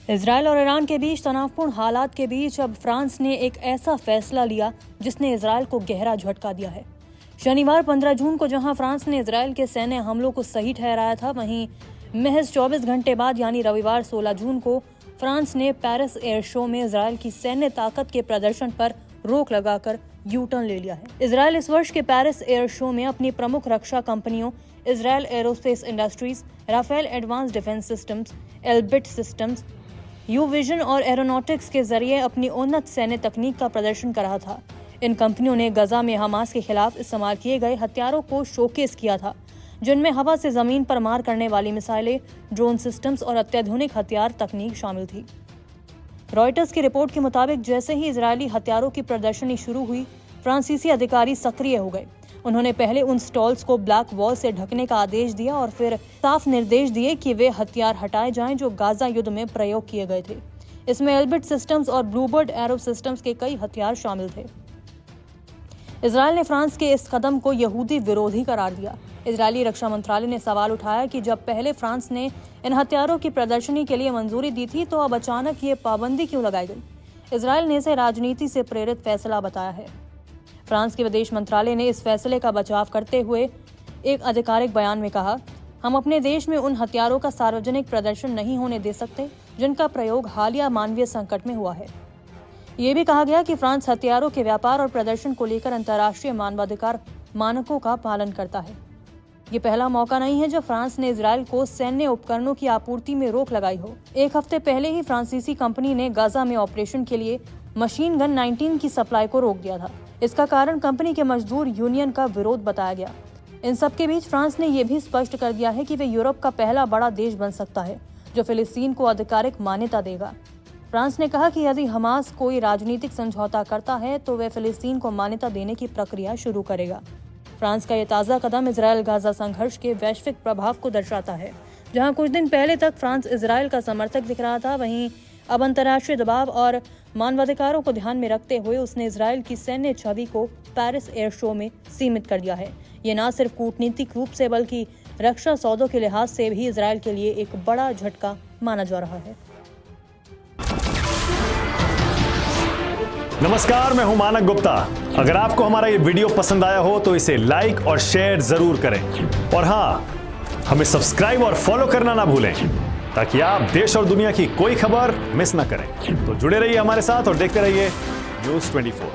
Israel और Iran के बीच तनावपूर्ण हालात के बीच अब फ्रांस ने एक ऐसा फैसला लिया जिसने इजरायल को गहरा झटका दिया है। शनिवार 15 जून को जहां फ्रांस ने इजरायल के सैन्य हमलों को सही ठहराया था, वहीं महज 24 घंटे बाद यानी रविवार 16 जून को फ्रांस ने पेरिस एयर शो में इजरायल की सैन्य ताकत के प्रदर्शन पर रोक लगाकर यू टर्न ले लिया है। इजरायल इस वर्ष के पेरिस एयर शो में अपनी प्रमुख रक्षा कंपनियों Israel aerospace industries, Rafael advance defence systems, Elbit systems, U vision और एरोनॉटिक्स के जरिए अपनी उन्नत सैन्य तकनीक का प्रदर्शन कर रहा था। इन कंपनियों ने गजा में हमास के खिलाफ इस्तेमाल किए गए हथियारों को शोकेस किया था, जिनमें हवा से जमीन पर मार करने वाली मिसाइलें, ड्रोन सिस्टम्स और अत्याधुनिक हथियार तकनीक शामिल थी। रॉयटर्स की रिपोर्ट के मुताबिक जैसे ही इजरायली हथियारों की प्रदर्शनी शुरू हुई, फ्रांसीसी अधिकारी सक्रिय हो गए। उन्होंने पहले उन स्टॉल्स को ब्लैक वॉल से ढकने का आदेश दिया और फिर साफ निर्देश दिए कि वे हथियार हटाए जाएं जो गाजा युद्ध में प्रयोग किए गए थे। इसमें एल्बिट सिस्टम्स और ब्लूबर्ड एरो सिस्टम्स के कई हथियार शामिल थे। इजरायल ने फ्रांस के इस कदम को यहूदी विरोधी करार दिया। इजरायली रक्षा मंत्रालय ने सवाल उठाया कि जब पहले फ्रांस ने इन हथियारों की प्रदर्शनी के लिए मंजूरी दी थी तो अब अचानक ये पाबंदी क्यों लगाई गई। इजरायल ने इसे राजनीति से प्रेरित फैसला बताया है। फ्रांस के विदेश मंत्रालय ने इस फैसले का बचाव करते हुए एक आधिकारिक बयान में कहा, हम अपने देश में उन हथियारों का सार्वजनिक प्रदर्शन नहीं होने दे सकते जिनका प्रयोग हालिया मानवीय संकट में हुआ है। ये भी कहा गया कि फ्रांस हथियारों के व्यापार और प्रदर्शन को लेकर अंतर्राष्ट्रीय मानवाधिकार मानकों का पालन करता है। ये पहला मौका नहीं है जब फ्रांस ने इजरायल को सैन्य उपकरणों की आपूर्ति में रोक लगाई हो। एक हफ्ते पहले ही फ्रांसीसी कंपनी ने गाजा में ऑपरेशन के लिए मशीन गन 19 की सप्लाई को रोक दिया था। इसका कारण कंपनी के मजदूर यूनियन का विरोध बताया गया। इन सब के बीच फ्रांस ने यह भी स्पष्ट कर दिया है कि वे यूरोप का पहला बड़ा देश बन सकता है जो फिलिस्तीन को आधिकारिक मान्यता देगा। फ्रांस ने कहा कि यदि हमास कोई राजनीतिक समझौता करता है तो वे फिलिस्तीन को मान्यता देने की प्रक्रिया शुरू करेगा। फ्रांस का यह ताज़ा कदम इजरायल गाजा संघर्ष के वैश्विक प्रभाव को दर्शाता है। जहां कुछ दिन पहले तक फ्रांस इजरायल का समर्थक दिख रहा था, वहीं अब अंतर्राष्ट्रीय दबाव और मानवाधिकारों को ध्यान में रखते हुए उसने इजरायल की सैन्य छवि को पेरिस एयर शो में सीमित कर दिया है। ये न सिर्फ कूटनीतिक रूप से बल्कि रक्षा सौदों के लिहाज से भी इजरायल के लिए एक बड़ा झटका माना जा रहा है। नमस्कार, मैं हूं मानक गुप्ता। अगर आपको हमारा ये वीडियो पसंद आया हो तो इसे लाइक और शेयर जरूर करें और हाँ, हमें सब्सक्राइब और फॉलो करना ना भूलें ताकि आप देश और दुनिया की कोई खबर मिस ना करें। तो जुड़े रहिए हमारे साथ और देखते रहिए न्यूज़ 24।